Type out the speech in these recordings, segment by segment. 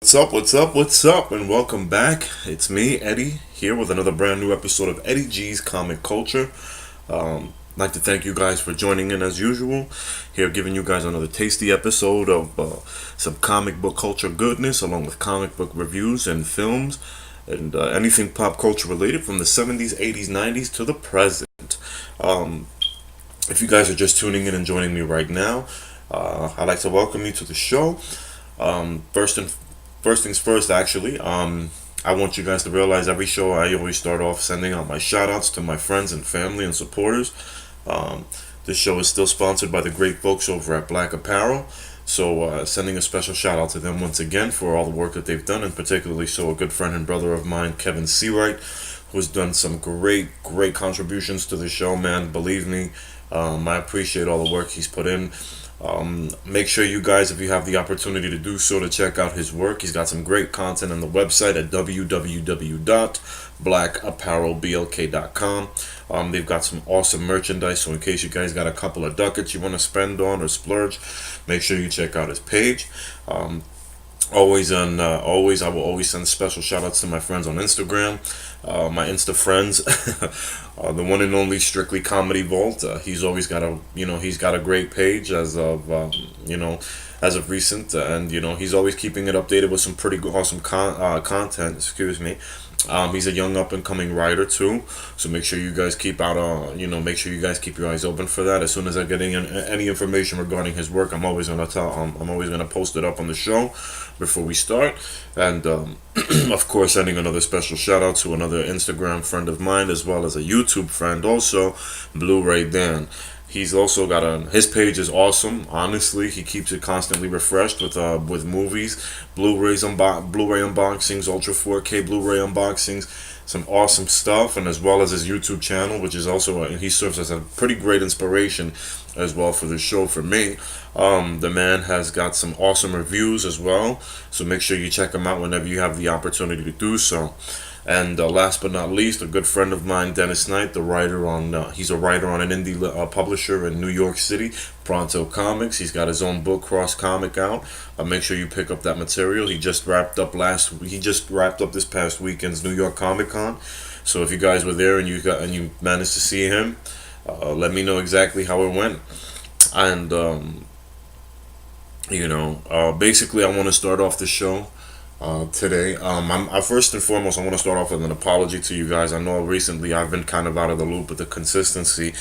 What's up, what's up, what's up, and welcome back. It's me, Eddie, here with another brand new episode of Eddie G's Comic Culture. I'd like to thank you guys for joining in as usual. Here, giving you guys another tasty episode of some comic book culture goodness, along with comic book reviews and films, and anything pop culture related from the 70s, 80s, 90s to the present. If you guys are just tuning in and joining me right now, I'd like to welcome you to the show. First things first, actually, I want you guys to realize every show I always start off sending out my shout outs to my friends and family and supporters. This show is still sponsored by the great folks over at Black Apparel. So sending a special shout out to them once again for all the work that they've done, and particularly so a good friend and brother of mine, Kevin Seawright, who's done some great contributions to the show, man. Believe me, I appreciate all the work he's put in. Make sure you guys, if you have the opportunity to do so, to check out his work. He's got some great content on the website at www.blackapparelblk.com. They've got some awesome merchandise, so in case you guys got a couple of ducats you want to spend on or splurge, make sure you check out his page. I will always send special shout outs to my friends on Instagram, my Insta friends, the one and only Strictly Comedy Vault. He's always got he's got a great page as of recent, and he's always keeping it updated with some pretty awesome content. Excuse me. He's a young up and coming writer too, so make sure you guys keep make sure you guys keep your eyes open for that. As soon as I get any information regarding his work, I'm always gonna post it up on the show before we start. And of course, sending another special shout out to another Instagram friend of mine, as well as a YouTube friend, also Blu-ray Dan. He's also got his page is awesome. Honestly, he keeps it constantly refreshed with movies, Blu-ray unboxings, Ultra 4K Blu-ray unboxings, some awesome stuff, and as well as his YouTube channel, which is also he serves as a pretty great inspiration as well for the show for me. The man has got some awesome reviews as well, so make sure you check him out whenever you have the opportunity to do so. And last but not least, a good friend of mine, Dennis Knight, he's a writer on an indie publisher in New York City, Pronto Comics. He's got his own book, Cross Comic, out. Make sure you pick up that material. He just wrapped up this past weekend's New York Comic Con. So if you guys were there and you managed to see him, let me know exactly how it went. And basically, I want to start off the show today. First and foremost, I want to start off with an apology to you guys. I know recently I've been kind of out of the loop with the consistency.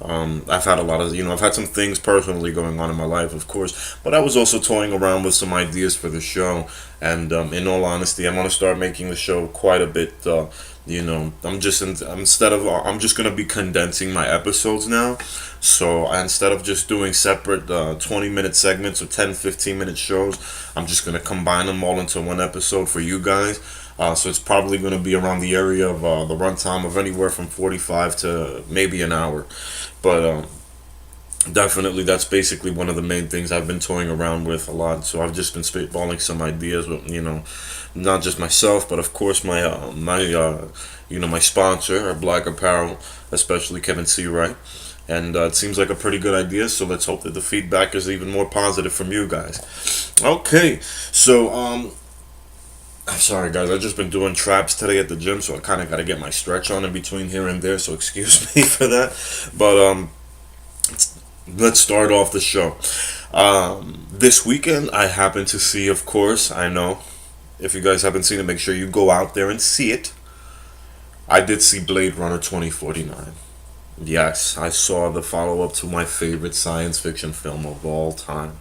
I've had I've had some things personally going on in my life, of course, but I was also toying around with some ideas for the show. And in all honesty, I'm going to start making the show quite a bit. I'm just going to be condensing my episodes now. So instead of just doing separate 20-minute segments or 10-15-minute shows, I'm just going to combine them all into one episode for you guys. So it's probably going to be around the area of the runtime of anywhere from 45 to maybe an hour. But definitely, that's basically one of the main things I've been toying around with a lot. So I've just been spitballing some ideas with, not just myself, but of course my sponsor, Black Apparel, especially Kevin Seawright. And it seems like a pretty good idea, so let's hope that the feedback is even more positive from you guys. Okay, so I'm sorry guys, I've just been doing traps today at the gym, so I kind of got to get my stretch on in between here and there, so excuse me for that. But let's start off the show. This weekend, I happened to see, of course, I know, if you guys haven't seen it, make sure you go out there and see it. I did see Blade Runner 2049. Yes, I saw the follow-up to my favorite science fiction film of all time.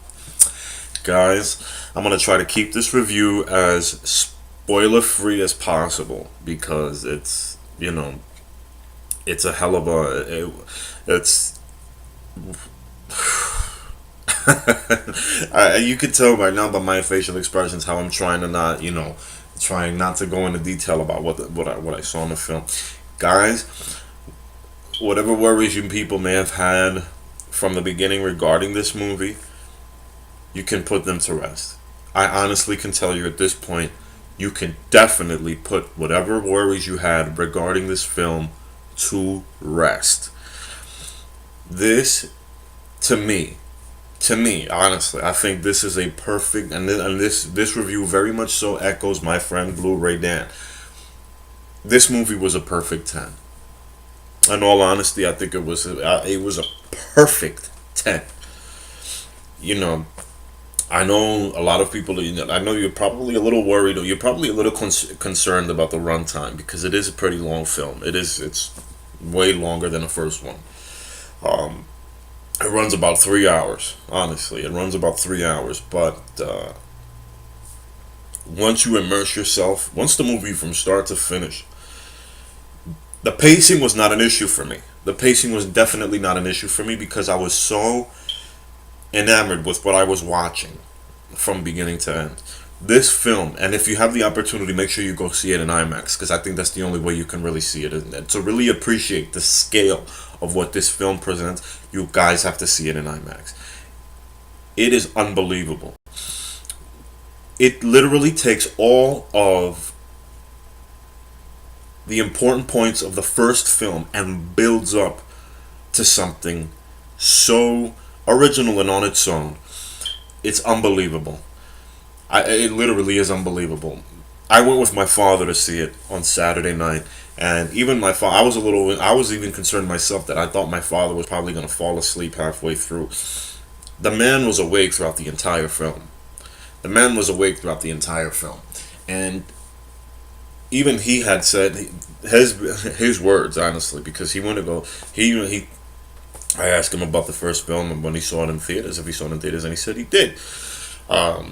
Guys, I'm going to try to keep this review as spoiler-free as possible, because it's a hell of a... It's... you can tell right now by my facial expressions how I'm trying not to go into detail about what I saw in the film. Guys, whatever worries you people may have had from the beginning regarding this movie, you can put them to rest. I honestly can tell you at this point, you can definitely put whatever worries you had regarding this film to rest. This, to me, To me, honestly, I think this is a perfect, and this review very much so echoes my friend Blu-ray Dan. This movie was a perfect 10. In all honesty, I think it was a perfect 10. You know, I know a lot of people. I know you're probably a little worried, or you're probably a little concerned about the runtime because it is a pretty long film. It's way longer than the first one. Um, it runs about 3 hours. Honestly, it runs about 3 hours. But once you immerse yourself, once the movie from start to finish, the pacing was not an issue for me. The pacing was definitely not an issue for me because I was so enamored with what I was watching from beginning to end. This film, and if you have the opportunity, make sure you go see it in IMAX because I think that's the only way you can really see it. And to really appreciate the scale of what this film presents, you guys have to see it in IMAX. It is unbelievable. It literally takes all of the important points of the first film and builds up to something so original and on its own. It's unbelievable. It literally is unbelievable. I went with my father to see it on Saturday night, and even my father, I was even concerned myself that I thought my father was probably going to fall asleep halfway through. The man was awake throughout the entire film. The man was awake throughout the entire film, and even he had said his words honestly because he wanted to go. He I asked him about the first film and when he saw it in theaters, if he saw it in theaters, and he said he did.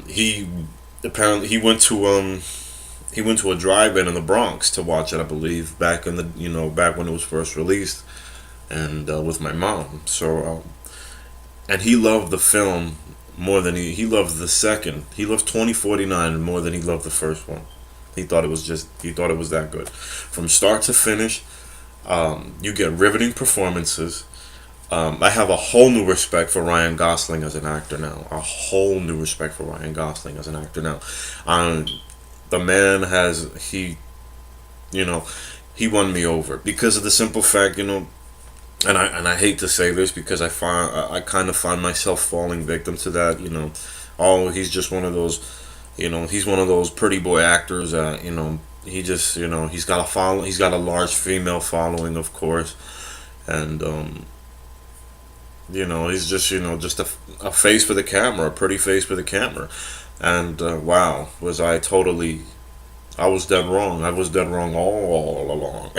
He apparently he went to a drive-in in the Bronx to watch it, I believe, back in the back when it was first released, and with my mom. So and he loved the film more than he loved the second. He loved 2049 more than he loved the first one. He thought it was that good, from start to finish. You get riveting performances. I have a whole new respect for Ryan Gosling as an actor now. A whole new respect for Ryan Gosling as an actor now. Um, the man has you know, he won me over because of the simple fact, and I hate to say this because I kind of find myself falling victim to that. Oh, he's just one of those, he's one of those pretty boy actors that he just he's got a large female following, of course, and he's just a face for the camera, a pretty face for the camera. And wow, I was dead wrong. I was dead wrong all along.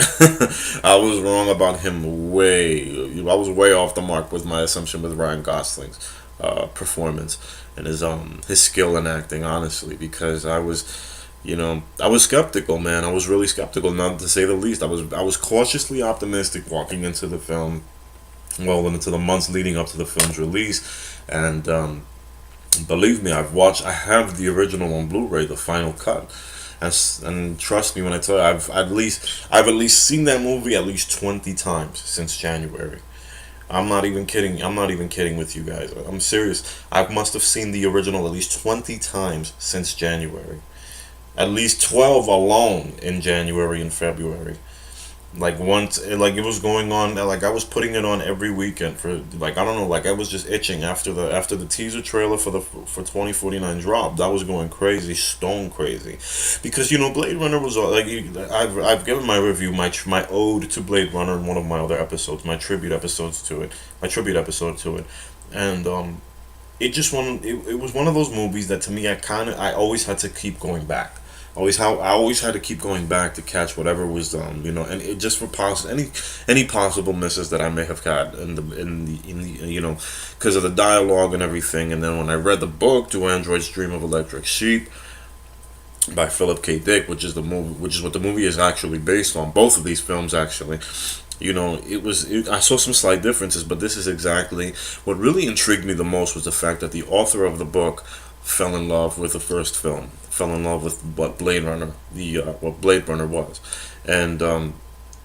I was wrong about him I was way off the mark with my assumption with Ryan Gosling's performance and his skill in acting, honestly, because I was skeptical, man. I was really skeptical, not to say the least. I was cautiously optimistic walking into the film, well, into the months leading up to the film's release, and believe me, I have the original on Blu-ray, the final cut, and trust me when I tell you, I've at least seen that movie at least 20 times since January. I'm not even kidding. I'm not even kidding with you guys. I'm serious. I must have seen the original at least 20 times since January. At least 12 alone in January and February. Like once, like it was going on, like I was putting it on every weekend for, like, I don't know, like I was just itching after the teaser trailer for 2049 dropped. I was going crazy, stone crazy, because Blade Runner was like, I've given my review, my ode to Blade Runner in one of my other episodes, my tribute episode to it, and it was one of those movies that to me I always had to keep going back. I always had to keep going back to catch whatever was done, and it just for any possible misses that I may have had in the because of the dialogue and everything. And then when I read the book, "Do Androids Dream of Electric Sheep" by Philip K. Dick, which is what the movie is actually based on. Both of these films, actually. I saw some slight differences, but this is exactly what really intrigued me the most was the fact that the author of the book fell in love with the first film, fell in love with what Blade Runner was, and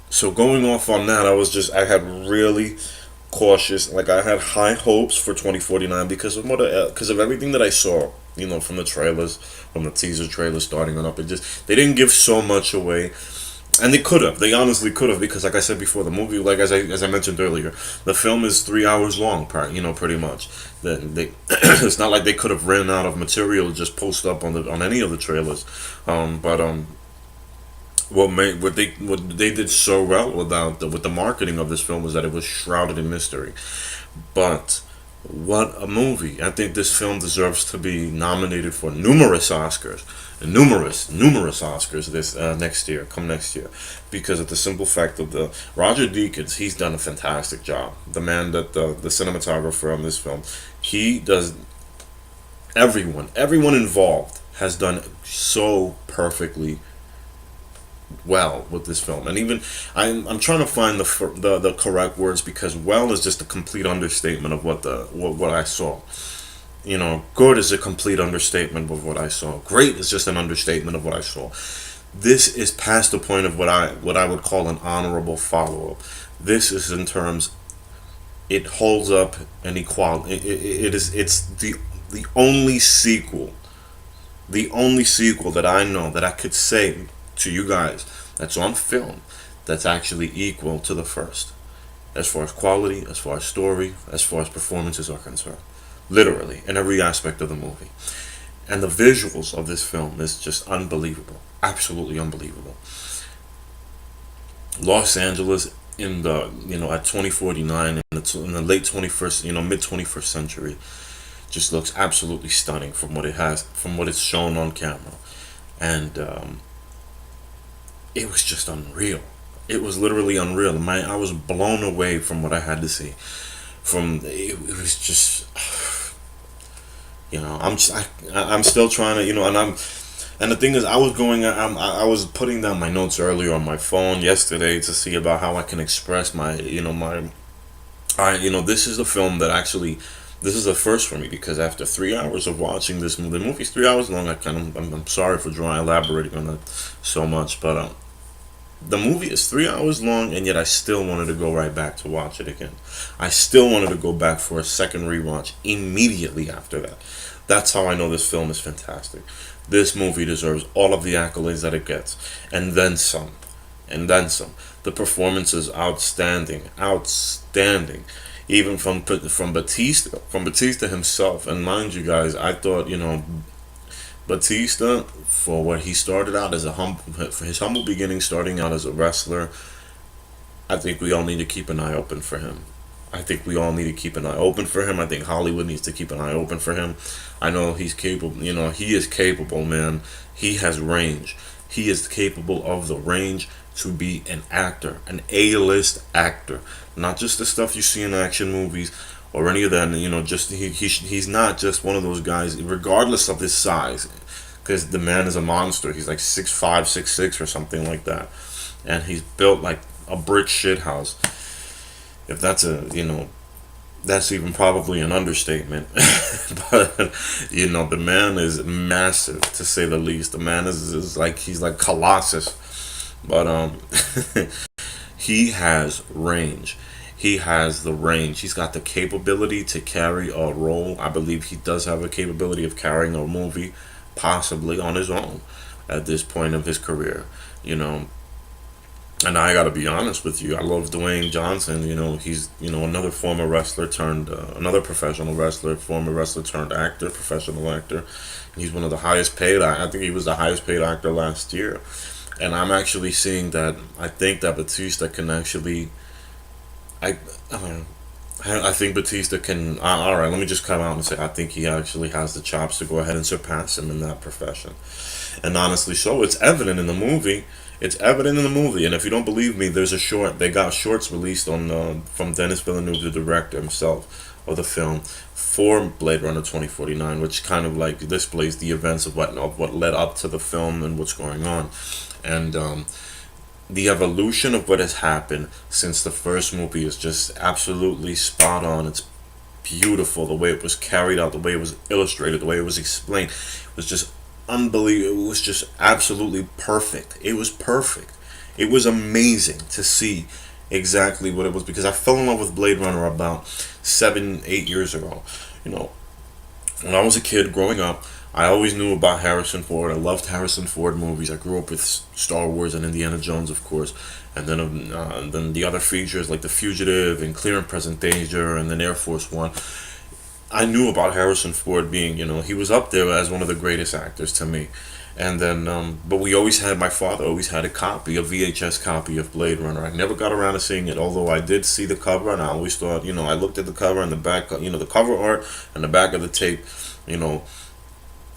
so going off on that, I had really cautious, like I had high hopes for 2049 because of everything that I saw, from the trailers, from the teaser trailer starting on up. They didn't give so much away. And they could have. They honestly could have, because, like I said before, the movie, like as I mentioned earlier, the film is 3 hours long. Pretty much. It's not like they could have ran out of material to just post up on any of the trailers. But what they did so well with the marketing of this film was that it was shrouded in mystery. But what a movie! I think this film deserves to be nominated for numerous Oscars, numerous Oscars this next year, because of the simple fact of the Roger Deakins. He's done a fantastic job. The man that the cinematographer on this film, he does. Everyone involved has done so perfectly well with this film. And even I'm trying to find the correct words, because well is just a complete understatement of what I saw. Good is a complete understatement of what I saw. Great is just an understatement of what I saw. This is past the point of what I would call an honorable follow up. This is in terms, it holds up an equality. It's the only sequel, that I know that I could say to you guys that's on film that's actually equal to the first, as far as quality, as far as story, as far as performances are concerned, literally in every aspect of the movie. And the visuals of this film is just unbelievable, absolutely unbelievable. Los Angeles in the at 2049, in the late 21st, mid 21st century, just looks absolutely stunning from what it's shown on camera. And it was just unreal. It was literally unreal. I was blown away from what I had to see. It was just, I'm still trying to, and the thing is, I was putting down my notes earlier on my phone yesterday to see about how I can express this is the film that actually, this is a first for me, because after 3 hours of watching this movie, the movie's 3 hours long. I'm sorry for elaborating on that so much, but the movie is 3 hours long, and yet I still wanted to go right back to watch it again. I still wanted to go back for a second rewatch immediately after that. That's how I know this film is fantastic. This movie deserves all of the accolades that it gets, and then some, and then some. The performance is outstanding, outstanding. Even from Batista himself. And mind you guys, I thought, Batista, for what he started out as for his humble beginning, starting out as a wrestler, I think we all need to keep an eye open for him. I think we all need to keep an eye open for him. I think Hollywood needs to keep an eye open for him. I know he's capable. He is capable, man. He has range. He is capable of the range to be an actor, an A-list actor, not just the stuff you see in action movies or any of that. Just he's not just one of those guys, regardless of his size, because the man is a monster. He's like 6'5", 6'6", or something like that, and he's built like a brick shit house. If that's even probably an understatement. But the man is massive, to say the least. The man is like, he's like Colossus. But he has range. He has the range. He's got the capability to carry a role. I believe he does have a capability of carrying a movie, possibly on his own, at this point of his career. And I gotta be honest with you, I love Dwayne Johnson. He's another former wrestler turned another professional wrestler, former wrestler turned actor, professional actor. He's one of the highest paid. I think he was the highest paid actor last year. And I'm actually seeing that. I think that Batista can actually. I think Batista can. All right, let me just come out and say I think he actually has the chops to go ahead and surpass him in that profession. And honestly, so it's evident in the movie. It's evident in the movie, and if you don't believe me, there's a short. They got shorts released on from Denis Villeneuve, the director himself of the film, for Blade Runner 2049, which kind of like displays the events of what led up to the film and what's going on, and the evolution of what has happened since the first movie is just absolutely spot on. It's beautiful, the way it was carried out, the way it was illustrated, the way it was explained. It was just unbelievable. It was just absolutely perfect. It was perfect. It was amazing to see exactly what it was, because I fell in love with Blade Runner about 7-8 years ago. When I was a kid growing up, I always knew about Harrison Ford. I loved Harrison Ford movies. I grew up with Star Wars and Indiana Jones, of course, and then the other features like The Fugitive and Clear and Present Danger, and then Air Force One. I knew about Harrison Ford being, he was up there as one of the greatest actors to me. And then, but we always had, my father always had a copy, a VHS copy of Blade Runner. I never got around to seeing it, although I did see the cover, and I always thought, I looked at the cover and the back, the cover art and the back of the tape, you know,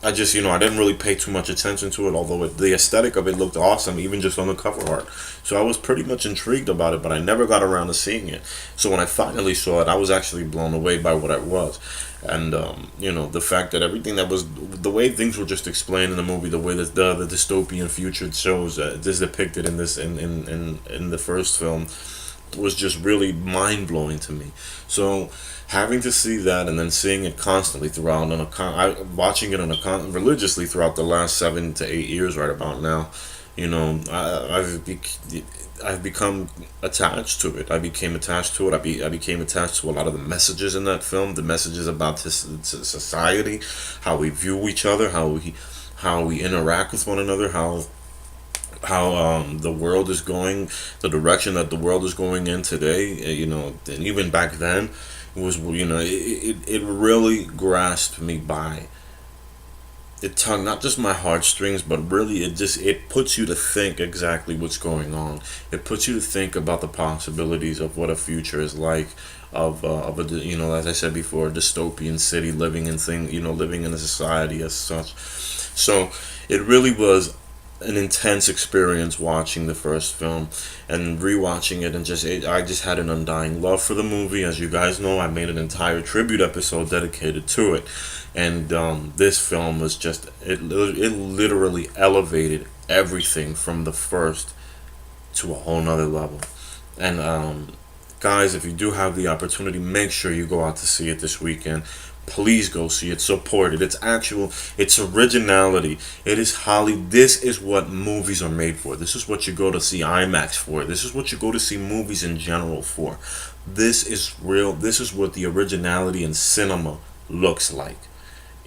I just, I didn't really pay too much attention to it, although the aesthetic of it looked awesome, even just on the cover art. So I was pretty much intrigued about it, but I never got around to seeing it. So when I finally saw it, I was actually blown away by what it was. And, the fact that everything that was, the way things were just explained in the movie, the way that the dystopian future it shows, this depicted in this, in the first film, was just really mind blowing to me. So having to see that and then seeing it constantly throughout watching it religiously throughout the last 7 to 8 years right about now, I've become attached to it. I became attached to it. I became attached to a lot of the messages in that film, the messages about this society, how we view each other, how we interact with one another, how the world is going, the direction that the world is going in today, and even back then, was, it really grasped me by, it tugged not just my heartstrings, but really it puts you to think exactly what's going on. It puts you to think about the possibilities of what a future is like, of a, as I said before, a dystopian city, living in a society as such. So it really was an intense experience watching the first film and rewatching it, and I just had an undying love for the movie. As you guys know, I made an entire tribute episode dedicated to it, and this film was just, it literally elevated everything from the first to a whole nother level. And guys, if you do have the opportunity, make sure you go out to see it this weekend. Please go see it. Support it. It's originality. It is This is what movies are made for. This is what you go to see IMAX for. This is what you go to see movies in general for. This is real. This is what the originality in cinema looks like.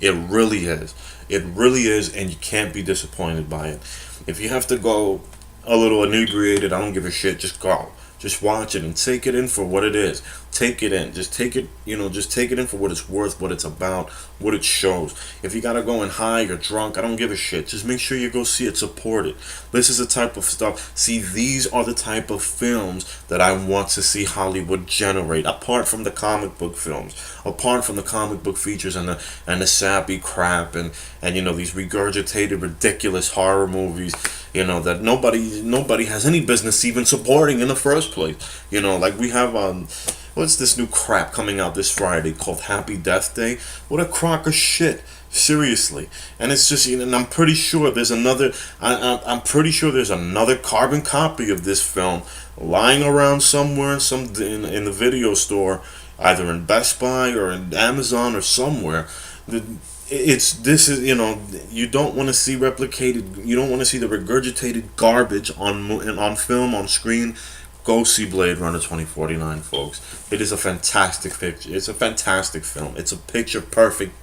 It really is. It really is, and you can't be disappointed by it. If you have to go a little inebriated, I don't give a shit. Just go. Just watch it and take it in for what it is. Take it in. Just take it, just take it in for what it's worth, what it's about, what it shows. If you gotta go in high or drunk, I don't give a shit. Just make sure you go see it, support it. This is the type of stuff. See, these are the type of films that I want to see Hollywood generate. Apart from the comic book films, apart from the comic book features and the sappy crap and these regurgitated, ridiculous horror movies, that nobody has any business even supporting in the first place. Like we have what's this new crap coming out this Friday called Happy Death Day? What a crock of shit. Seriously. And it's just, and I'm pretty sure there's another, I'm pretty sure there's another carbon copy of this film lying around somewhere in the video store, either in Best Buy or in Amazon or somewhere. You don't want to see replicated, you don't want to see the regurgitated garbage on film, on screen. Go see Blade Runner 2049, folks. It is a fantastic picture. It's a fantastic film. It's a picture perfect.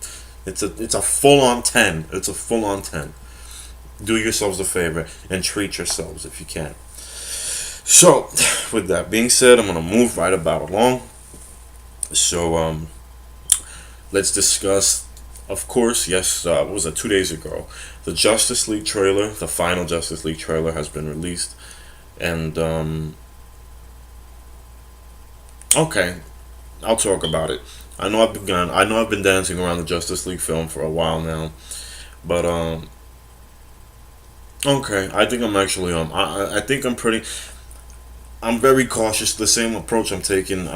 It's a full on 10. It's a full on 10. Do yourselves a favor and treat yourselves if you can. So, with that being said, I'm gonna move right about along. So, let's discuss. Of course, yes. What was it? 2 days ago, the Justice League trailer, the final Justice League trailer, has been released, and okay, I'll talk about it. I know I've been dancing around the Justice League film for a while now, but okay. I think I'm actually I think I'm very cautious. The same approach I'm taking.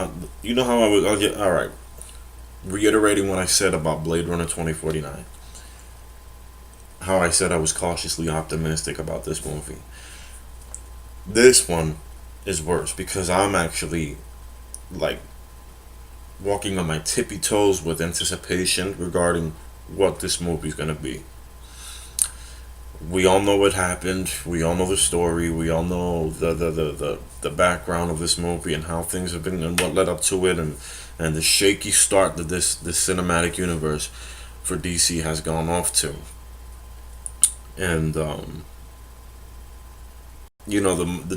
You know how I'll get. All right. Reiterating what I said about Blade Runner 2049. How I said I was cautiously optimistic about this movie. This one is worse because I'm actually like walking on my tippy toes with anticipation regarding what this movie's gonna be. We all know what happened. We all know the story. We all know the background of this movie and how things have been and what led up to it, and the shaky start to this cinematic universe. for DC has gone off to. And the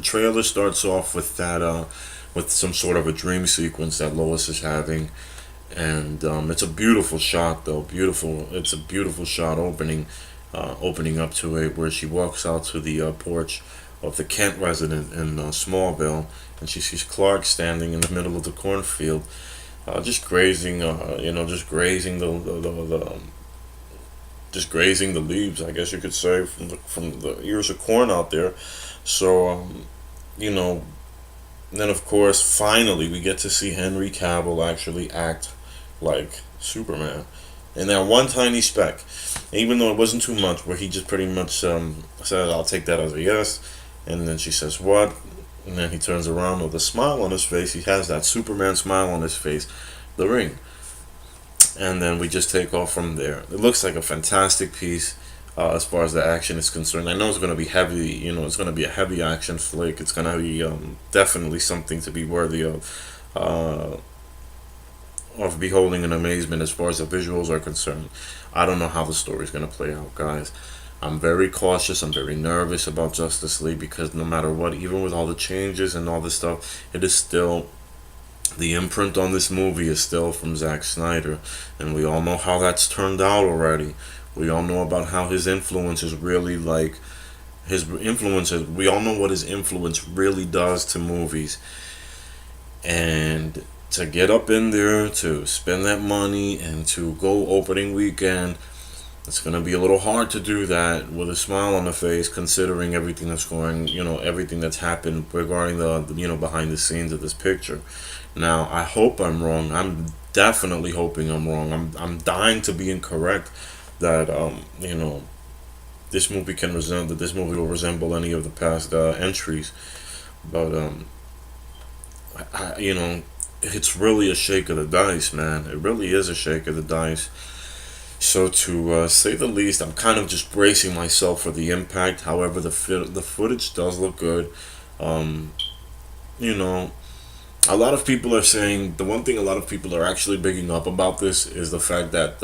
trailer starts off with that with some sort of a dream sequence that Lois is having, and it's a beautiful shot though. Beautiful. It's a beautiful shot opening up to it where she walks out to the porch of the Kent resident in Smallville, and she sees Clark standing in the middle of the cornfield, just grazing. Just grazing just grazing the leaves, I guess you could say, from the ears of corn out there. So, you know, then of course, finally, we get to see Henry Cavill actually act like Superman. And that one tiny speck, even though it wasn't too much, where he just pretty much said, "I'll take that as a yes," and then she says, "What?" And then he turns around with a smile on his face. He has that Superman smile on his face, the ring. And then we just take off from there. It looks like a fantastic piece as far as the action is concerned. I know it's going to be heavy. It's going to be a heavy action flick. It's going to be definitely something to be worthy of beholding in amazement as far as the visuals are concerned. I don't know how the story's going to play out, guys. I'm very cautious. I'm very nervous about Justice League because no matter what, even with all the changes and all this stuff, it is still the imprint on this movie is still from Zack Snyder, and we all know how that's turned out already. We all know about how his influence is really like his influence. We all know what his influence really does to movies, and to get up in there to spend that money and to go opening weekend, it's gonna be a little hard to do that with a smile on the face, considering everything that's going, everything that's happened regarding the behind the scenes of this picture. Now, I hope I'm wrong. I'm definitely hoping I'm wrong. I'm dying to be incorrect that this movie will resemble any of the past entries, but it's really a shake of the dice, man. It really is a shake of the dice. So to say the least, I'm kind of just bracing myself for the impact. However, the footage does look good. Um, you know, a lot of people are saying the one thing a lot of people are actually bigging up about this is the fact that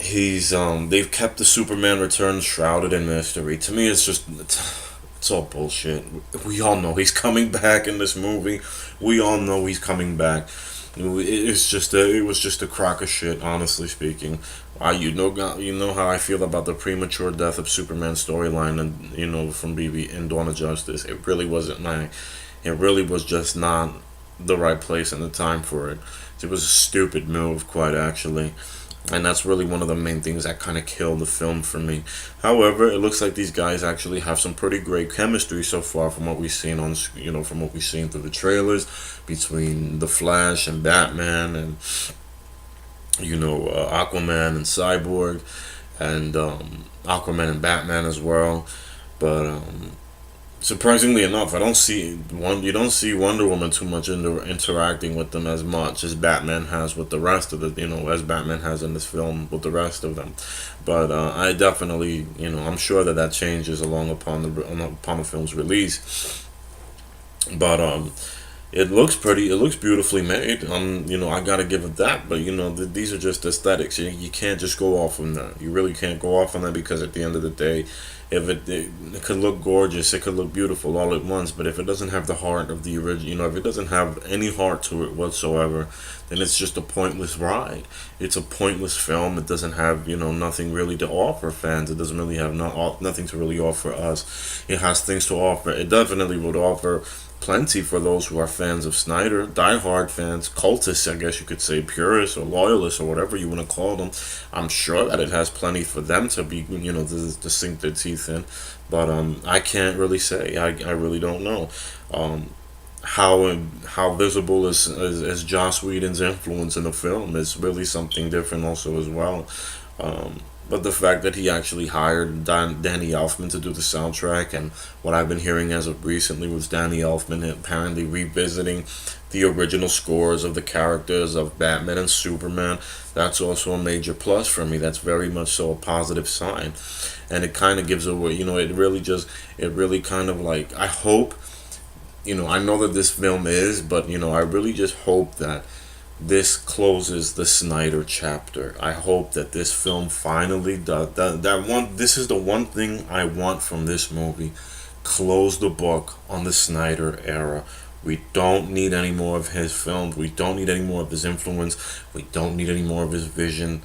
he's they've kept the Superman Returns shrouded in mystery. To me, it's all bullshit. We all know he's coming back in this movie. We all know he's coming back. It was just a crock of shit, honestly speaking. You know how I feel about the premature death of Superman storyline, and from BB in Dawn of Justice. It really was just not the right place and the time for it. It was a stupid move, quite actually. And that's really one of the main things that kind of killed the film for me. However, it looks like these guys actually have some pretty great chemistry so far from what we've seen from what we've seen through the trailers between the Flash and Batman, and Aquaman and Cyborg, and Aquaman and Batman as well. But surprisingly enough, you don't see Wonder Woman too much interacting with them as much as Batman has with the rest of as Batman has in this film with the rest of them. But I definitely, I'm sure that changes upon the film's release. But it looks beautifully made. I gotta give it that. But these are just aesthetics. You can't just go off on that. You really can't go off on that, because at the end of the day, if it could look gorgeous, it could look beautiful all at once, but if it doesn't have the heart of the original, if it doesn't have any heart to it whatsoever, then it's just a pointless ride. It's a pointless film. It doesn't have nothing really to offer fans. It doesn't really have nothing to really offer us. It has things to offer. It definitely would offer plenty for those who are fans of Snyder, diehard fans, cultists, I guess you could say, purists or loyalists or whatever you want to call them. I'm sure that it has plenty for them to be, to sink their teeth in. But I can't really say. I really don't know. How visible is Joss Whedon's influence in the film is really something different also as well. But the fact that he actually hired Danny Elfman to do the soundtrack, and what I've been hearing as of recently was Danny Elfman apparently revisiting the original scores of the characters of Batman and Superman, that's also a major plus for me. That's very much so a positive sign. And it kind of gives away, it really kind of like, I hope, I know that this film is, but, I really just hope that this closes the Snyder chapter. I hope that this film finally does that one. This is the one thing I want from this movie. Close the book on the Snyder era. We don't need any more of his films. We don't need any more of his influence. We don't need any more of his vision.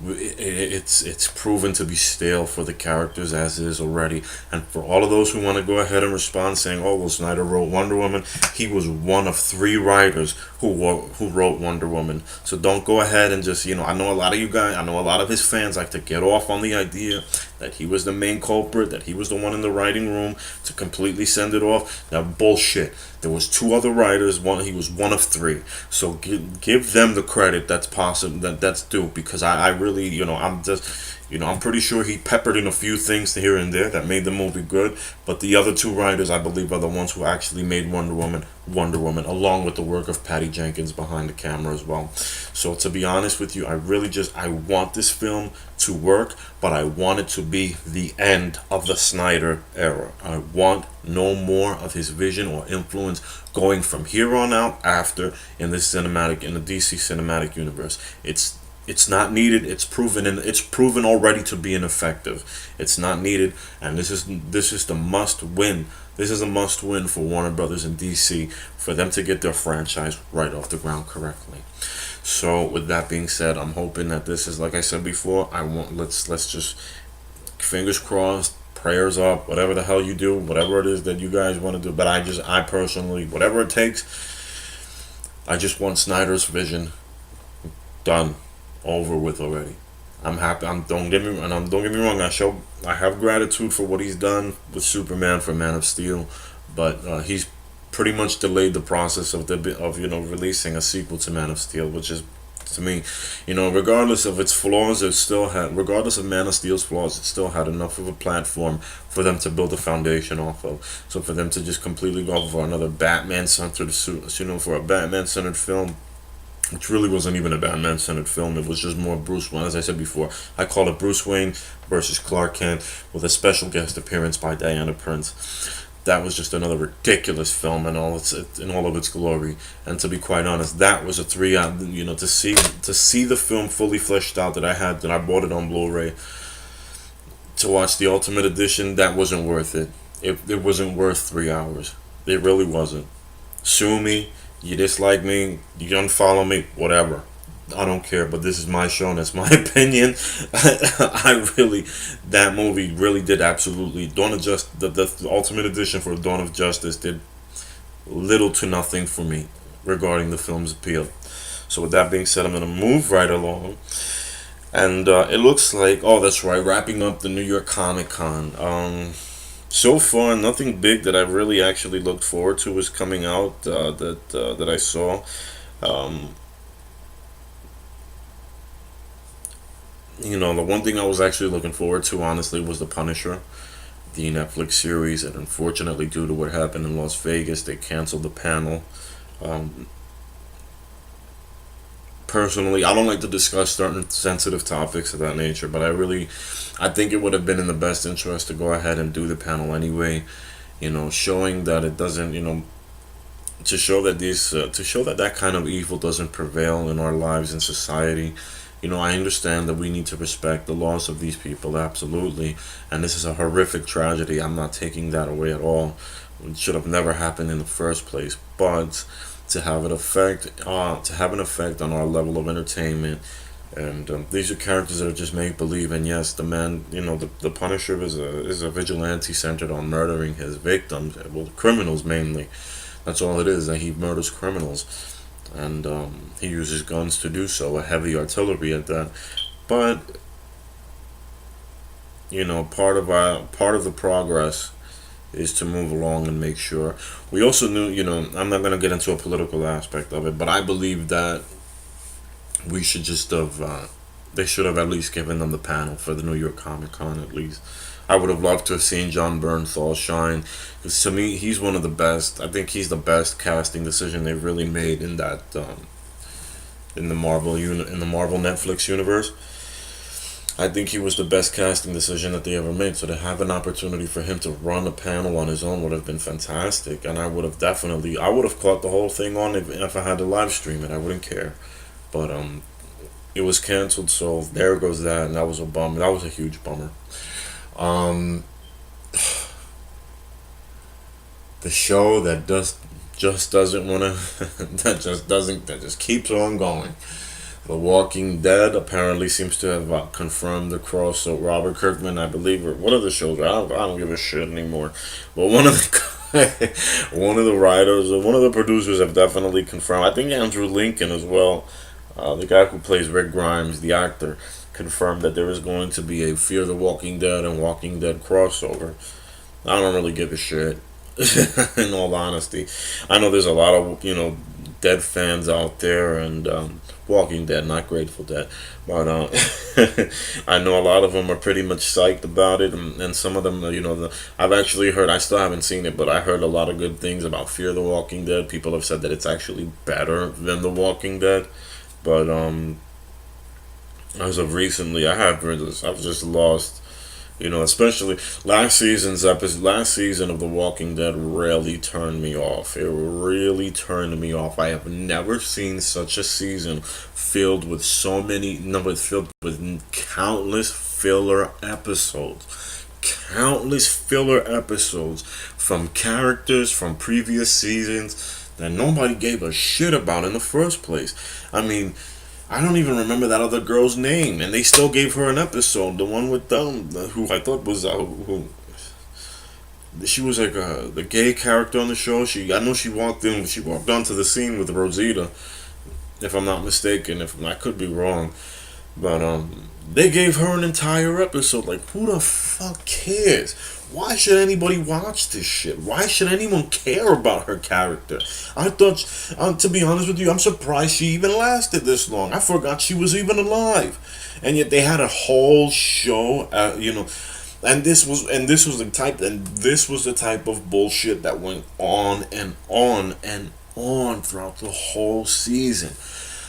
It's proven to be stale for the characters as is already, and for all of those who want to go ahead and respond saying, "Oh, well, Snyder wrote Wonder Woman," he was one of three writers who wrote Wonder Woman. So don't go ahead and just I know a lot of you guys, I know a lot of his fans like to get off on the idea that he was the main culprit, that he was the one in the writing room to completely send it off. Now bullshit. There was two other writers. He was one of three. So give them the credit that's possible, that's due, because I really, I'm pretty sure he peppered in a few things here and there that made the movie good. But the other two writers, I believe, are the ones who actually made Wonder Woman, along with the work of Patty Jenkins behind the camera as well. So to be honest with you, I want this film to work, but I want it to be the end of the Snyder era. I want no more of his vision or influence going from here on out after in the DC cinematic universe. It's not needed. It's proven already to be ineffective. It's not needed, and this is the must win. This is a must win for Warner Brothers and DC for them to get their franchise right off the ground correctly. So with that being said, I'm hoping that this is, like I said before, let's just fingers crossed, prayers up, whatever the hell you do, whatever it is that you guys want to do. But I personally, whatever it takes, I just want Snyder's vision done, over with already. I'm happy. Don't get me wrong. I have gratitude for what he's done with Superman for Man of Steel, but he's pretty much delayed the process of releasing a sequel to Man of Steel, which is, to me, regardless of its flaws, regardless of Man of Steel's flaws, it still had enough of a platform for them to build a foundation off of. So for them to just completely go for another Batman-centered, for a Batman-centered film, which really wasn't even a Batman-centered film. It was just more Bruce Wayne. As I said before, I call it Bruce Wayne versus Clark Kent with a special guest appearance by Diana Prince. That was just another ridiculous film in all of its glory. And to be quite honest, that was a 3-hour. To see the film fully fleshed out that I bought it on Blu-ray. To watch the Ultimate Edition, that wasn't worth it. It wasn't worth 3 hours. It really wasn't. Sue me. You dislike me, you unfollow me, whatever. I don't care, but this is my show and it's my opinion. That movie really did absolutely, the Ultimate Edition for Dawn of Justice did little to nothing for me regarding the film's appeal. So with that being said, I'm going to move right along. And it looks like, oh, that's right, wrapping up the New York Comic Con. So far, nothing big that I really actually looked forward to is coming out that I saw. The one thing I was actually looking forward to, honestly, was The Punisher, the Netflix series, and unfortunately, due to what happened in Las Vegas, they canceled the panel. Personally, I don't like to discuss certain sensitive topics of that nature, but I think it would have been in the best interest to go ahead and do the panel anyway. Showing that it doesn't, to show that that kind of evil doesn't prevail in our lives in society. I understand that we need to respect the loss of these people, absolutely, and this is a horrific tragedy. I'm not taking that away at all. It should have never happened in the first place, but to have an effect on our level of entertainment. And these are characters that are just make believe. And yes, the man, the Punisher is a vigilante centered on murdering his victims, well, criminals mainly. That's all it is. That he murders criminals, and he uses guns to do so, a heavy artillery at that. But part of the progress is to move along and make sure. We also knew, I'm not going to get into a political aspect of it, but I believe that we should just have, they should have at least given them the panel for the New York Comic Con at least. I would have loved to have seen John Bernthal shine, because to me, he's one of the best. I think he's the best casting decision they've really made in that, in the Marvel Netflix universe. I think he was the best casting decision that they ever made. So to have an opportunity for him to run a panel on his own would have been fantastic, and I would have caught the whole thing on if I had to live stream it. I wouldn't care, but it was canceled, so there goes that, and that was a bummer. That was a huge bummer. Um, the show that just doesn't want to that just keeps on going. The Walking Dead apparently seems to have confirmed the cross. So Robert Kirkman, I believe, or one of the shows. I don't give a shit anymore. But one of the one of the writers, or one of the producers, have definitely confirmed. I think Andrew Lincoln as well, the guy who plays Rick Grimes, the actor, confirmed that there is going to be a Fear the Walking Dead and Walking Dead crossover. I don't really give a shit. In all honesty, I know there's a lot of Dead fans out there, and Walking Dead, not Grateful Dead, but I know a lot of them are pretty much psyched about it, and some of them, I've actually heard. I still haven't seen it, but I heard a lot of good things about Fear the Walking Dead. People have said that it's actually better than The Walking Dead, but as of recently, I've just lost. Especially last season of The Walking Dead really turned me off. It really turned me off. I have never seen such a season filled with filled with countless filler episodes. Countless filler episodes from characters from previous seasons that nobody gave a shit about in the first place. I mean, I don't even remember that other girl's name, and they still gave her an episode. The one with who I thought was who she was like the gay character on the show. I know she walked in. She walked onto the scene with Rosita, if I'm not mistaken. If I could be wrong, but they gave her an entire episode. Like, who the fuck cares? Why should anybody watch this shit? Why should anyone care about her character? I thought, to be honest with you, I'm surprised she even lasted this long. I forgot she was even alive, and yet they had a whole show, and this was the type of bullshit that went on and on and on throughout the whole season.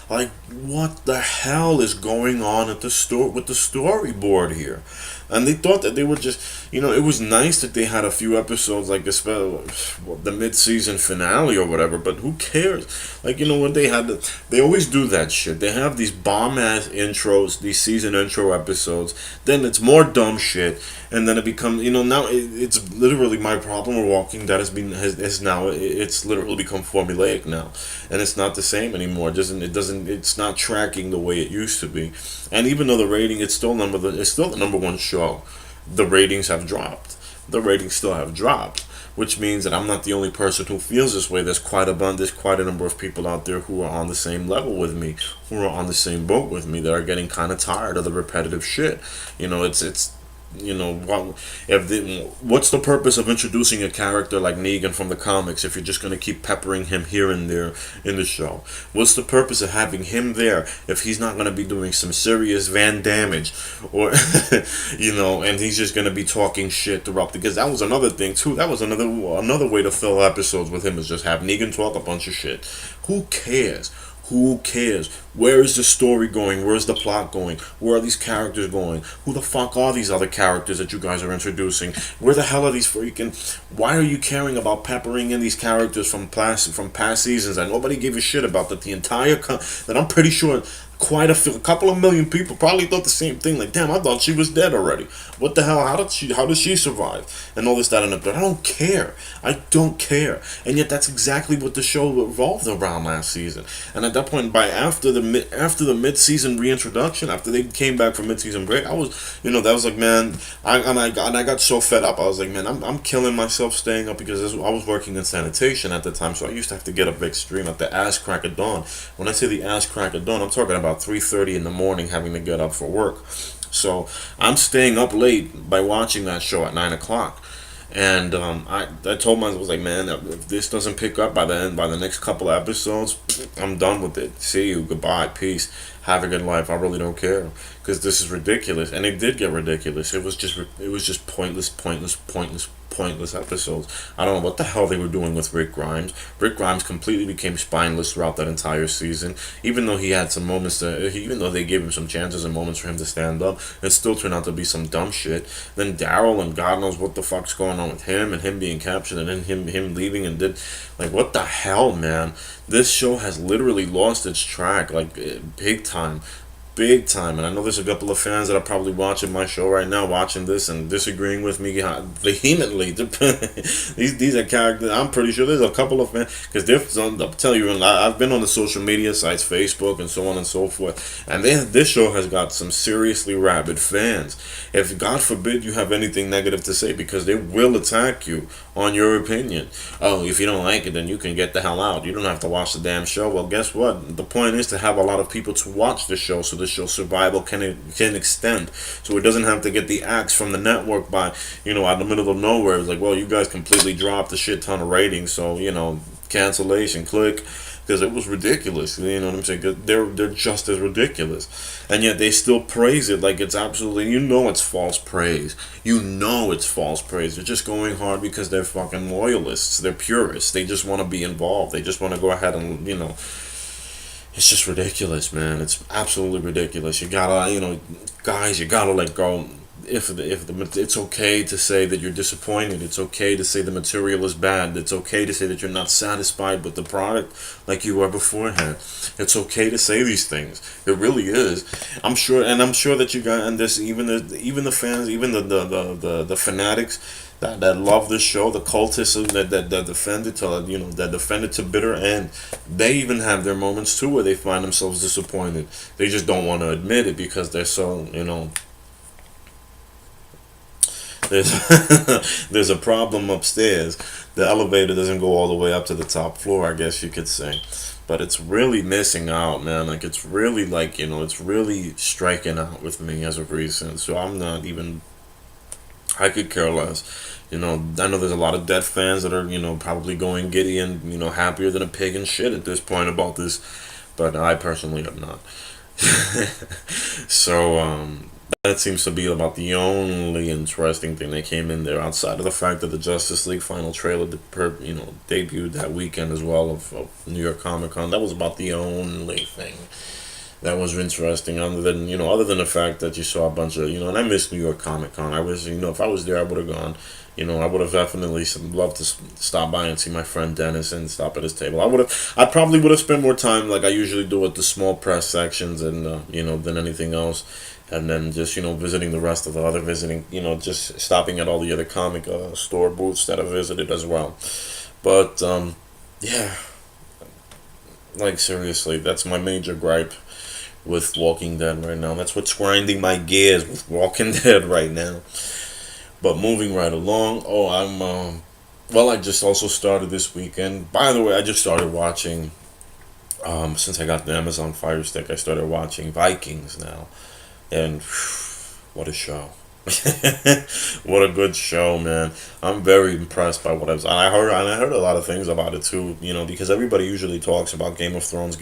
Like, what the hell is going on at the store with the storyboard here? And they thought that they were just, it was nice that they had a few episodes, like the mid-season finale or whatever. But who cares? Like, when they always do that shit. They have these bomb-ass intros, these season intro episodes. Then it's more dumb shit, and then it becomes, now it's literally my problem with Walking Dead it's literally become formulaic now, and it's not the same anymore. It's not tracking the way it used to be. And even though the rating, it's still the number one show, the ratings have dropped. The ratings still have dropped, which means that I'm not the only person who feels this way. There's quite a number of people out there who are on the same level with me, who are on the same boat with me, that are getting kind of tired of the repetitive shit. It's what's the purpose of introducing a character like Negan from the comics if you're just going to keep peppering him here and there in the show? What's the purpose of having him there if he's not going to be doing some serious van damage, or and he's just going to be talking shit throughout? Because that was another thing too. That was another way to fill episodes with him, is just have Negan talk a bunch of shit. Who cares? Who cares? Where is the story going? Where's the plot going? Where are these characters going? Who the fuck are these other characters that you guys are introducing? Where the hell are these freaking... Why are you caring about peppering in these characters from past seasons that nobody gave a shit about? That the entire... that I'm pretty sure a couple of million people probably thought the same thing. Like, damn, I thought she was dead already. What the hell? How did she survive? And all this, that, and that. I don't care. I don't care. And yet, that's exactly what the show revolved around last season. And at that point, after the mid-season reintroduction, after they came back from mid-season break, I was, that was like, man, I got so fed up. I was like, man, I'm killing myself staying up, because I was working in sanitation at the time, so I used to have to get up extreme at the ass crack of dawn. When I say the ass crack of dawn, I'm talking about 3:30 in the morning, having to get up for work. So I'm staying up late by watching that show at 9 o'clock. And I told myself, I was like, man, if this doesn't pick up by the next couple of episodes, I'm done with it. See you, goodbye, peace, have a good life. I really don't care, because this is ridiculous. And it did get ridiculous. It was just pointless, pointless episodes. I don't know what the hell they were doing with Rick Grimes. Rick Grimes completely became spineless throughout that entire season. Even though he had some moments even though they gave him some chances and moments for him to stand up, it still turned out to be some dumb shit. Then Daryl, and God knows what the fuck's going on with him, and him being captured, and then him leaving, and did, like, what the hell, man? This show has literally lost its track, like, big time. Big time. And I know there's a couple of fans that are probably watching my show right now, watching this and disagreeing with me vehemently. These are characters. I'm pretty sure there's a couple of fans, because I'll tell you, I've been on the social media sites, Facebook and so on and so forth, and this show has got some seriously rabid fans. If God forbid you have anything negative to say, because they will attack you on your opinion. Oh, if you don't like it, then you can get the hell out. You don't have to watch the damn show. Well, guess what? The point is to have a lot of people to watch the show, so the show's survival can extend. So it doesn't have to get the axe from the network by, out in the middle of nowhere. It's like, well, you guys completely dropped a shit ton of ratings, so, cancellation, click. Because it was ridiculous, you know what I'm saying? 'Cause they're just as ridiculous, and yet they still praise it like it's absolutely. It's false praise. It's false praise. They're just going hard because they're fucking loyalists. They're purists. They just want to be involved. They just want to go ahead and It's just ridiculous, man. It's absolutely ridiculous. You gotta, guys, you gotta let go. It's okay to say that you're disappointed. It's okay to say the material is bad. It's okay to say that you're not satisfied with the product like you were beforehand. It's okay to say these things. It really is. I'm sure that you got, and this even the fans, even the fanatics that love this show, the cultists that defend it to that defend it to bitter end. They even have their moments too where they find themselves disappointed. They just don't want to admit it because they're so There's a problem upstairs. The elevator doesn't go all the way up to the top floor, I guess you could say. But it's really missing out, man. Like, it's really it's really striking out with me as of recent. So I'm not even, I could care less. I know there's a lot of Death fans that are, probably going giddy and, happier than a pig in shit at this point about this. But I personally am not. So, that seems to be about the only interesting thing that came in there, outside of the fact that the Justice League final trailer, debuted that weekend as well of New York Comic Con. That was about the only thing that was interesting, other than the fact that you saw a bunch of, and I miss New York Comic Con. I was, if I was there, I would have gone. I would have definitely loved to stop by and see my friend Dennis and stop at his table. I probably would have spent more time like I usually do at the small press sections and, than anything else. And then just, visiting the rest of the other just stopping at all the other comic store booths that I visited as well. But, yeah, like, seriously, that's my major gripe with Walking Dead right now. That's what's grinding my gears with Walking Dead right now. But moving right along, I just also started this weekend. By the way, I just started watching, since I got the Amazon Fire Stick, I started watching Vikings now. And what a show. What a good show, man. I'm very impressed by what I was. And I heard a lot of things about it too, because everybody usually talks about Game of Thrones,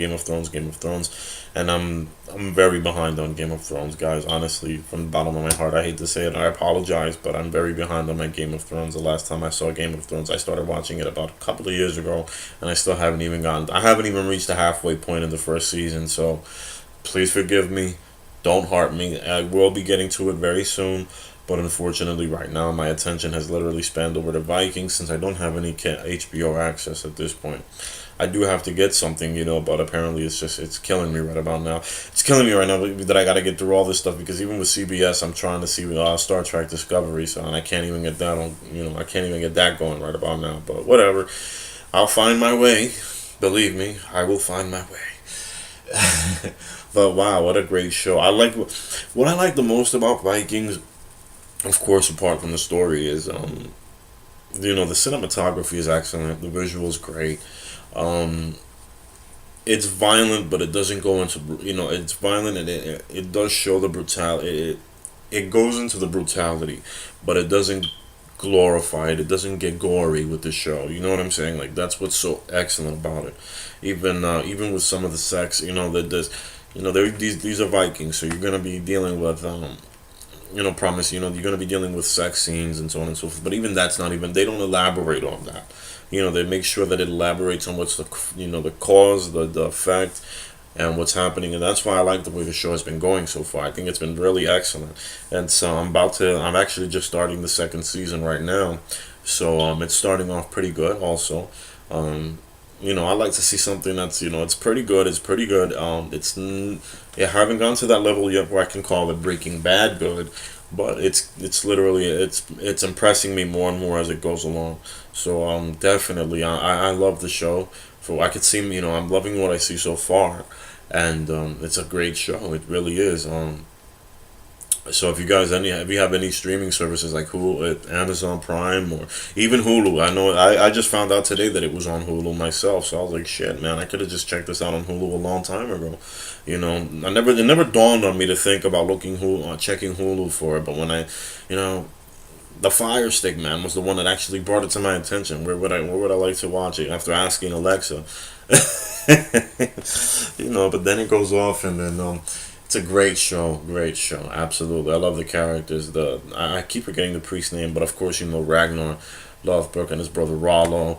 and I'm very behind on Game of Thrones, guys. Honestly, from the bottom of my heart, I hate to say it, I apologize, but I'm very behind on my Game of Thrones. The last time I saw Game of Thrones, I started watching it about a couple of years ago, and I still haven't even reached the halfway point in the first season, so please forgive me. Don't heart me. I will be getting to it very soon, but unfortunately right now my attention has literally spanned over the Vikings since I don't have any HBO access at this point. I do have to get something, but apparently it's killing me right about now. It's killing me right now that I gotta get through all this stuff, because even with CBS I'm trying to see Star Trek Discovery, so and I can't even get that on, I can't even get that going right about now, but whatever. I'll find my way. Believe me, I will find my way. But wow, what a great show. What I like the most about Vikings, of course, apart from the story, is the cinematography is excellent, the visuals great. It's violent, but it doesn't go into, it's violent, and it does show the brutality. It goes into the brutality, but it doesn't glorify it. It doesn't get gory with the show. You know what I'm saying? Like, that's what's so excellent about it. Even with some of the sex, that there's, these are Vikings, so you're gonna be dealing with promise, you're going to be dealing with sex scenes and so on and so forth. But even that's not even, they don't elaborate on that. They make sure that it elaborates on what's the cause, the effect, and what's happening. And that's why I like the way the show has been going so far. I think it's been really excellent. And so I'm actually just starting the second season right now. So it's starting off pretty good also. Um, I like to see something that's, it's pretty good. It's pretty good. I haven't gone to that level yet where I can call it Breaking Bad good, but it's literally it's impressing me more and more as it goes along. So definitely, I love the show. For I could see, I'm loving what I see so far, and it's a great show. It really is. So if you have any streaming services like Hulu, Amazon Prime, or even Hulu, I know I just found out today that it was on Hulu myself. So I was like, shit, man, I could have just checked this out on Hulu a long time ago. It never dawned on me to think about checking Hulu for it. But when you know, the Fire Stick man was the one that actually brought it to my attention. Where would I like to watch it? After asking Alexa, But then it goes off, and then it's a great show, absolutely. I love the characters. I keep forgetting the priest's name, but of course Ragnar Lothbrok and his brother Rollo,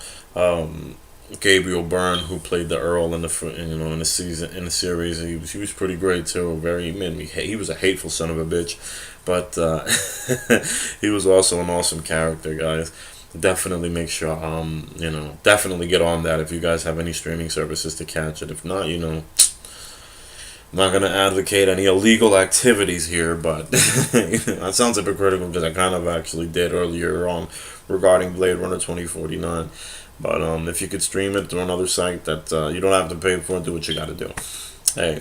Gabriel Byrne, who played the Earl in the season in the series. He was pretty great too. He was a hateful son of a bitch, but he was also an awesome character, guys. Definitely make sure definitely get on that if you guys have any streaming services to catch it. If not, I'm not going to advocate any illegal activities here, but that sounds hypocritical because I kind of actually did earlier on regarding Blade Runner 2049. But if you could stream it through another site that you don't have to pay for, do what you got to do. Hey.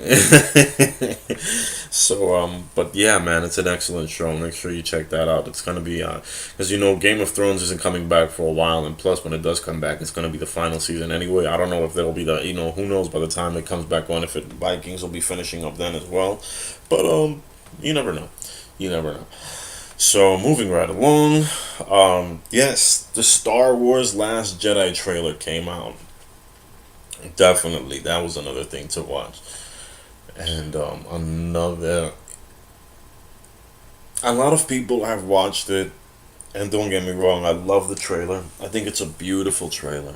But yeah, man, it's an excellent show. Make sure you check that out. It's gonna be, because Game of Thrones isn't coming back for a while, and plus, when it does come back, it's gonna be the final season anyway. I don't know if there'll be who knows by the time it comes back on, if Vikings will be finishing up then as well. But you never know. You never know. So moving right along, yes, the Star Wars Last Jedi trailer came out. Definitely, that was another thing to watch. And a lot of people have watched it, and don't get me wrong, I love the trailer. I think it's a beautiful trailer.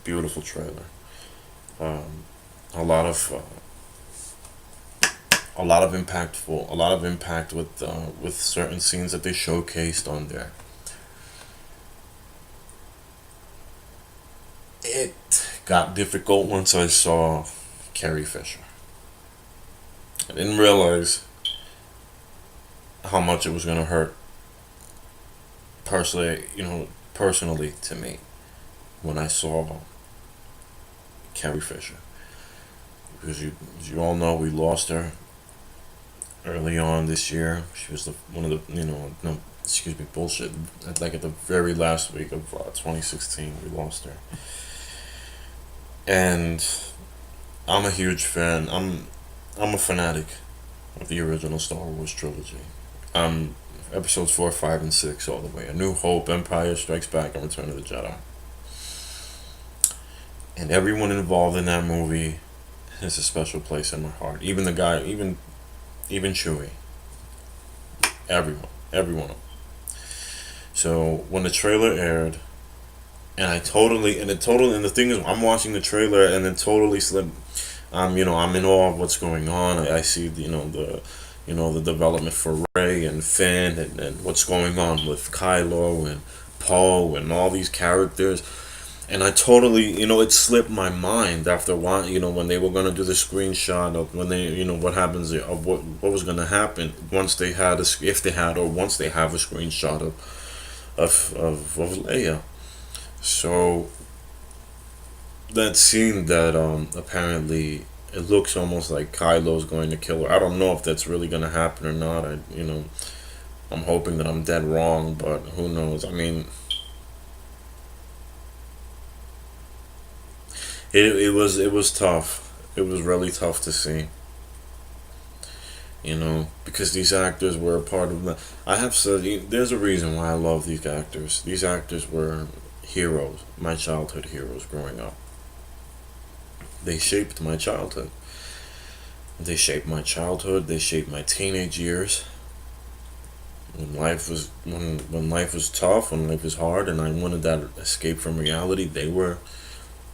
Um, a lot of a lot of impact with certain scenes that they showcased on there. It got difficult once I saw Carrie Fisher. I didn't realize how much it was gonna hurt personally to me when I saw Carrie Fisher. Because as you all know, we lost her early on this year. She was one of the, no, excuse me, bullshit. Like at the very last week of 2016, we lost her. And I'm a huge fan. I'm a fanatic of the original Star Wars trilogy. Episodes 4, 5, and 6 all the way. A New Hope, Empire Strikes Back, and Return of the Jedi. And everyone involved in that movie has a special place in my heart. Even the guy, even Chewie. Everyone. So when the trailer aired, and the thing is, I'm watching the trailer and then totally slip. I'm in awe of what's going on. I see the development for Rey and Finn, and what's going on with Kylo and Poe and all these characters. And I totally, it slipped my mind after one, when they were gonna do the screenshot of when they, what happens of what was gonna happen once they had once they have a screenshot of Leia. So that scene that apparently it looks almost like Kylo's going to kill her. I don't know if that's really gonna happen or not. I'm hoping that I'm dead wrong, but who knows? I mean, it was tough. It was really tough to see. Because these actors were a part of the. I have said there's a reason why I love these actors. These actors were heroes, my childhood heroes growing up. They shaped my childhood. They shaped my teenage years. when life was tough, when life was hard, and I wanted that escape from reality, they were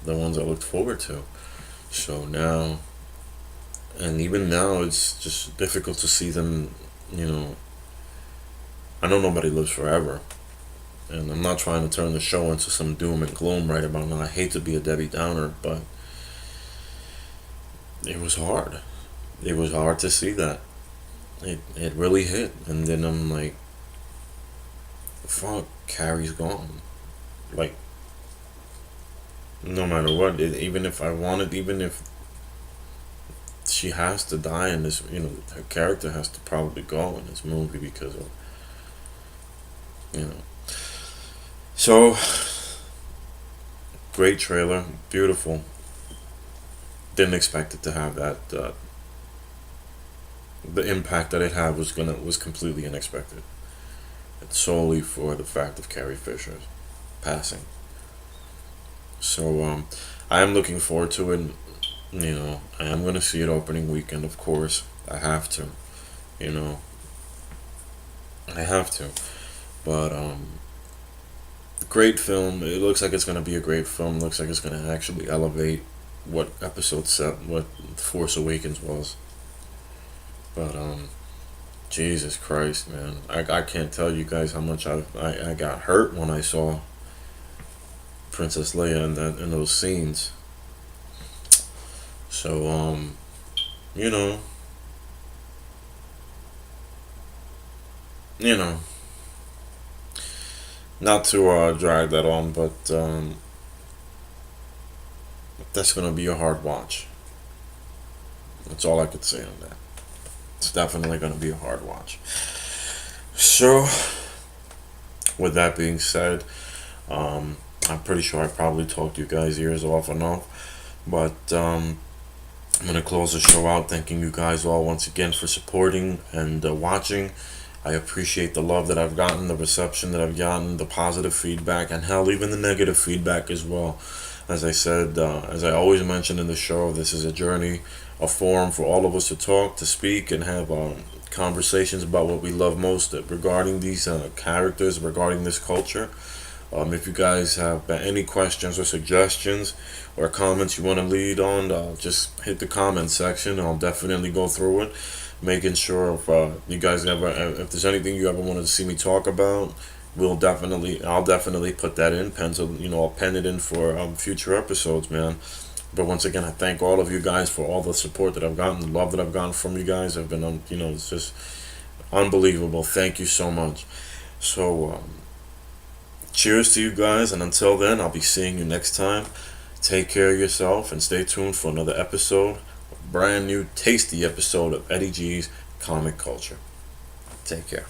the ones I looked forward to. So now, and even now, it's just difficult to see them. You know, I know nobody lives forever, and I'm not trying to turn the show into some doom and gloom right about now. I hate to be a Debbie Downer, but it was hard. It was hard to see that. It really hit, and then I'm like, fuck, Carrie's gone. Like, no matter what, even if I wanted, even if she has to die in this, her character has to probably go in this movie because of, you know. So, great trailer, beautiful. Didn't expect it to have that. The impact that it had was completely unexpected. It's solely for the fact of Carrie Fisher's passing. So, I am looking forward to it. I am gonna see it opening weekend, of course. I have to. You know, I have to. But great film. It looks like it's gonna be a great film. Looks like it's gonna actually elevate what episode set, what Force Awakens was. But Jesus Christ, man, I can't tell you guys how much I got hurt when I saw Princess Leia in those scenes. So you know, you know, not to drag that on, but that's gonna be a hard watch. That's all I could say on that. It's definitely gonna be a hard watch. So, with that being said, I'm pretty sure I probably talked you guys' ears off enough, but I'm gonna close the show out thanking you guys all once again for supporting and watching. I appreciate the love that I've gotten, the reception that I've gotten, the positive feedback, and hell, even the negative feedback as well. As I said, as I always mention in the show, this is a journey, a forum for all of us to talk, to speak, and have conversations about what we love most regarding these characters, regarding this culture. If you guys have any questions or suggestions or comments you want to lead on, just hit the comment section. I'll definitely go through it, making sure if you guys ever, if there's anything you ever wanted to see me talk about, I'll definitely put that in pencil. I'll pen it in for future episodes, man. But once again, I thank all of you guys for all the support that I've gotten, the love that I've gotten from you guys. I've been, it's just unbelievable. Thank you so much. So, cheers to you guys, and until then, I'll be seeing you next time. Take care of yourself, and stay tuned for another episode, a brand new, tasty episode of Eddie G's Comic Culture. Take care.